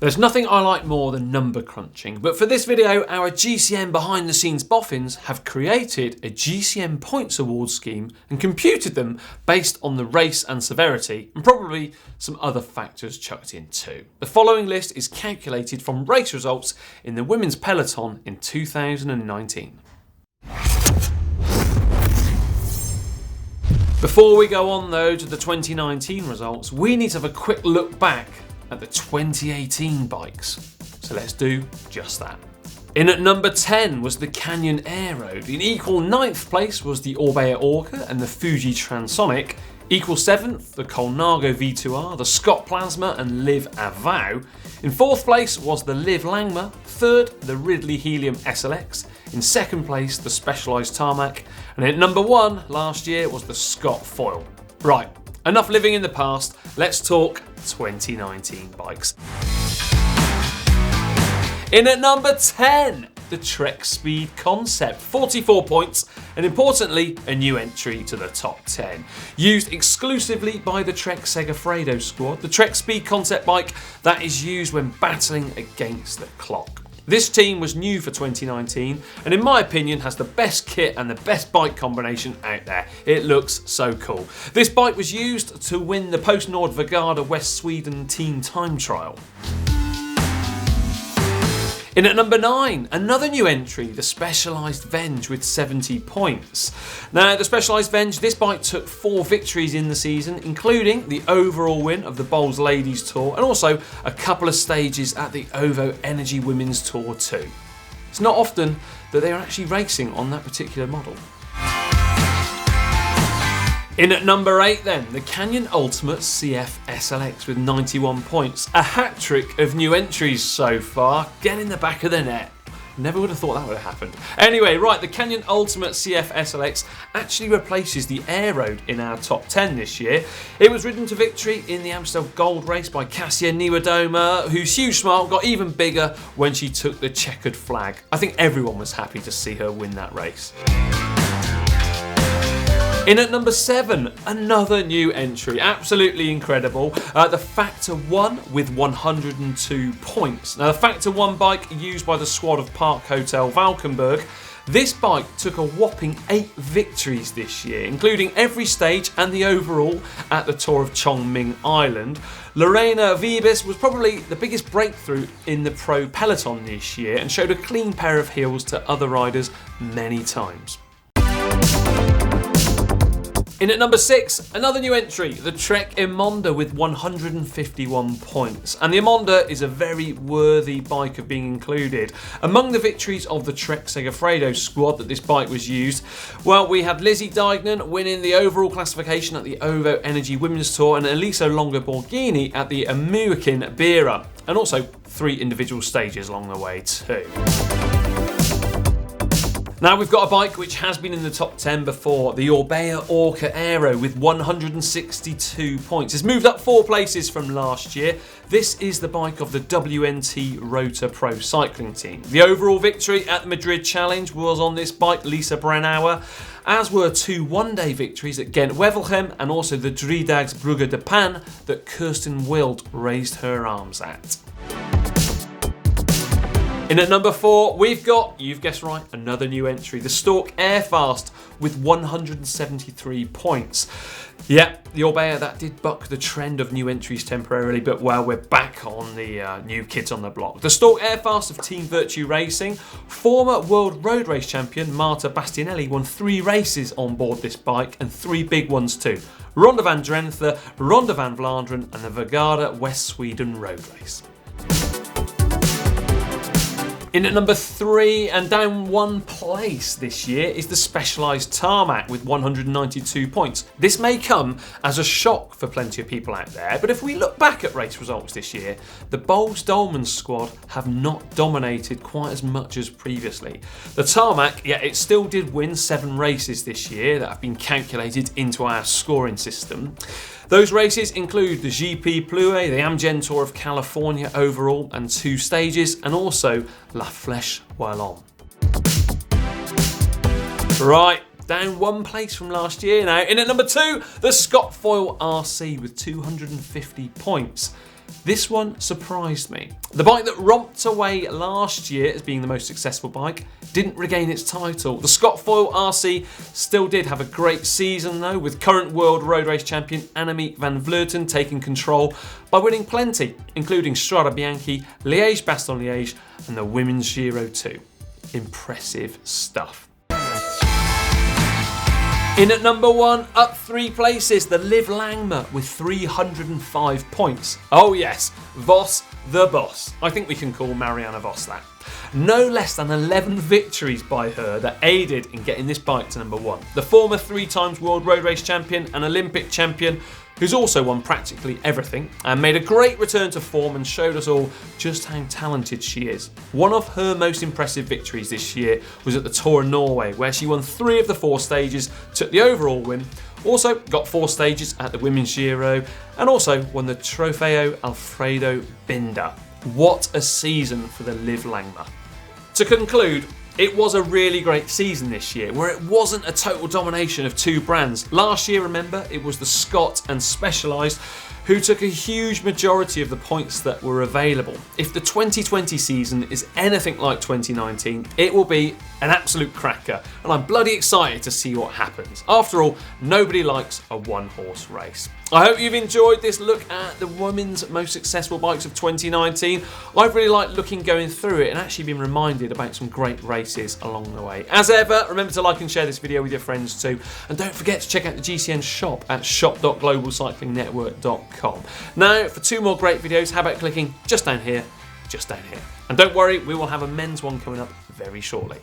There's nothing I like more than number crunching, but for this video, our GCN behind the scenes boffins have created a GCN points award scheme and computed them based on the race and severity, and probably some other factors chucked in too. The following list is calculated from race results in the women's peloton in 2019. Before we go on though to the 2019 results, we need to have a quick look back at the 2018 bikes. So let's do just that. In at number 10 was the Canyon AERO. In equal 9th place was the ORBEA ORCA and the Fuji Transonic. Equal 7th, the Colnago V2R, the Scott Plasma and Liv Avau. In 4th place was the Liv LANGMA. 3rd, the Ridley Helium SLX. In 2nd place, the Specialized Tarmac. And at number 1 last year was the Scott Foil. Right, enough living in the past, let's talk 2019 bikes. In at number 10, the Trek Speed Concept, 44 points, and importantly, a new entry to the top 10. Used exclusively by the Trek Segafredo squad, the Trek Speed Concept bike that is used when battling against the clock. This team was new for 2019 and in my opinion has the best kit and the best bike combination out there. It looks so cool. This bike was used to win the PostNord Värgada West Sweden team time trial. In at number 9, another new entry, the Specialized VENGE with 70 points. Now, the Specialized VENGE, this bike took 4 victories in the season, including the overall win of the Bowls Ladies Tour and also a couple of stages at the OVO Energy Women's Tour too. It's not often that they are actually racing on that particular model. In at number 8 then, the Canyon Ultimate CF SLX with 91 points. A hat-trick of new entries so far. Get in the back of the net. Never would have thought that would have happened. Anyway, right, the Canyon Ultimate CF SLX actually replaces the AERO in our top 10 this year. It was ridden to victory in the Amstel Gold Race by Kasia Niewiadoma, whose huge smile got even bigger when she took the checkered flag. I think everyone was happy to see her win that race. In at number 7, another new entry, absolutely incredible. The Factor 1 with 102 points. Now the Factor 1 bike used by the squad of Park Hotel Valkenburg. This bike took a whopping 8 victories this year, including every stage and the overall at the Tour of Chongming Island. Lorena Wiebes was probably the biggest breakthrough in the pro peloton this year and showed a clean pair of heels to other riders many times. In at number 6, another new entry, the Trek EMONDA with 151 points. And the EMONDA is a very worthy bike of being included. Among the victories of the Trek Segafredo squad that this bike was used, well, we had Lizzie Deignan winning the overall classification at the OVO Energy Women's Tour and Elisa Longo Borghini at the American Bira, and also 3 individual stages along the way too. Now we've got a bike which has been in the top 10 before, the ORBEA ORCA AERO with 162 points. It's moved up 4 places from last year. This is the bike of the WNT Rota Pro cycling team. The overall victory at the Madrid Challenge was on this bike, Lisa Brennauer, as were 2 one-day victories at Gent-Wevelgem and also the Driedags Brugge de Pan that Kirsten Wild raised her arms at. In at number 4, we've got, you've guessed right, another new entry, the STORCK AERFAST with 173 points. Yeah, the ORBEA, that did buck the trend of new entries temporarily, but well, we're back on the new kids on the block. The STORCK AERFAST of Team Virtue Racing, former World Road Race champion Marta Bastianelli won 3 races on board this bike and 3 big ones too. Ronde van Drenthe, Ronde van Vlaanderen and the Värgada West Sweden Road Race. In at number 3 and down 1 place this year is the Specialized Tarmac with 192 points. This may come as a shock for plenty of people out there, but if we look back at race results this year, the Bowles Dolman squad have not dominated quite as much as previously. The Tarmac, yeah, it still did win 7 races this year that have been calculated into our scoring system. Those races include the GP Plouay, the Amgen Tour of California overall and 2 stages, and also La Flèche Wallonne. Right, down 1 place from last year now. In at number 2, the Scott Foil RC with 250 points. This one surprised me. The bike that romped away last year as being the most successful bike didn't regain its title. The Scott Foyle RC still did have a great season though, with current world road race champion Annemiek Van Vleuten taking control by winning plenty, including Strade Bianchi, Liège-Bastogne-Liège and the Women's Giro 2. Impressive stuff. In at number 1, up 3 places, the LANGMA with 305 points. Oh yes, Vos the boss. I think we can call Marianne Vos that. No less than 11 victories by her that aided in getting this bike to number 1. The former 3-times world road race champion and Olympic champion, who's also won practically everything, and made a great return to form and showed us all just how talented she is. One of her most impressive victories this year was at the Tour of Norway, where she won 3 of the 4 stages, took the overall win, also got 4 stages at the Women's Giro, and also won the Trofeo Alfredo Binda. What a season for the LANGMA. To conclude, it was a really great season this year, where it wasn't a total domination of 2 brands. Last year, remember, it was the Scott and Specialized who took a huge majority of the points that were available. If the 2020 season is anything like 2019, it will be an absolute cracker, and I'm bloody excited to see what happens. After all, nobody likes a one-horse race. I hope you've enjoyed this look at the women's most successful bikes of 2019. I've really liked going through it and actually been reminded about some great races along the way. As ever, remember to like and share this video with your friends too, and don't forget to check out the GCN shop at shop.globalcyclingnetwork.com. Now, for 2 more great videos, how about clicking just down here, and don't worry, we will have a men's one coming up very shortly.